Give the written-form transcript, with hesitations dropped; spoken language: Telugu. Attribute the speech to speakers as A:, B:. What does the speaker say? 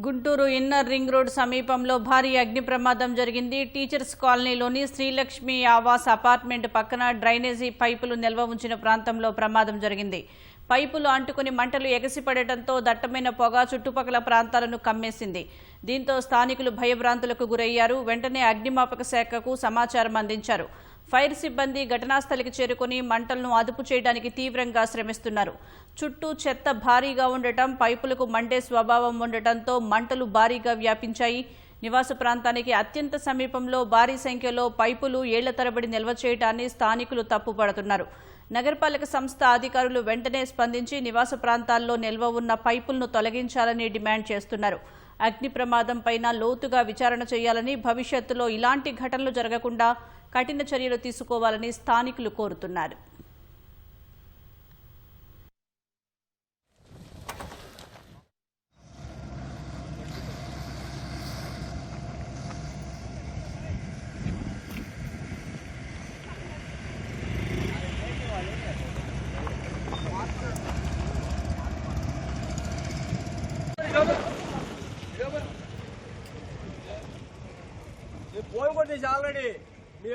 A: గుంటూరు ఇన్నర్ రింగ్ రోడ్ సమీపంలో భారీ అగ్ని ప్రమాదం జరిగింది. టీచర్స్ కాలనీలోని శ్రీలక్ష్మి ఆవాస్ అపార్ట్మెంట్ పక్కన డ్రైనేజీ పైపులు నిల్వ ఉంచిన ప్రాంతంలో ప్రమాదం జరిగింది. పైపులు అంటుకుని మంటలు ఎగసిపడటంతో దట్టమైన పొగ చుట్టుపక్కల ప్రాంతాలను కమ్మేసింది. దీంతో స్థానికులు భయభ్రాంతులకు గురయ్యారు. వెంటనే అగ్నిమాపక శాఖకు సమాచారం అందించారు. ఫైర్ సిబ్బంది ఘటనాస్థలికి చేరుకుని మంటలను అదుపు చేయడానికి తీవ్రంగా శ్రమిస్తున్నారు. చుట్టూ చెత్త భారీగా ఉండటం, పైపులకు మండే స్వభావం ఉండటంతో మంటలు భారీగా వ్యాపించాయి. నివాస ప్రాంతానికి అత్యంత సమీపంలో భారీ సంఖ్యలో పైపులు ఏళ్ల తరబడి నిల్వ చేయడాన్ని స్థానికులు తప్పుపడుతున్నారు. నగరపాలక సంస్థ అధికారులు వెంటనే స్పందించి నివాస ప్రాంతాల్లో నిల్వ ఉన్న పైపులను తొలగించాలని డిమాండ్ చేస్తున్నారు. అగ్ని ప్రమాదం పైన లోతుగా విచారణ చేయాలని, భవిష్యత్తులో ఇలాంటి ఘటనలు జరగకుండా కఠిన చర్యలు తీసుకోవాలని స్థానికులు కోరుతున్నారు.
B: ఫోన్ కొట్టేసి ఆల్రెడీ మీ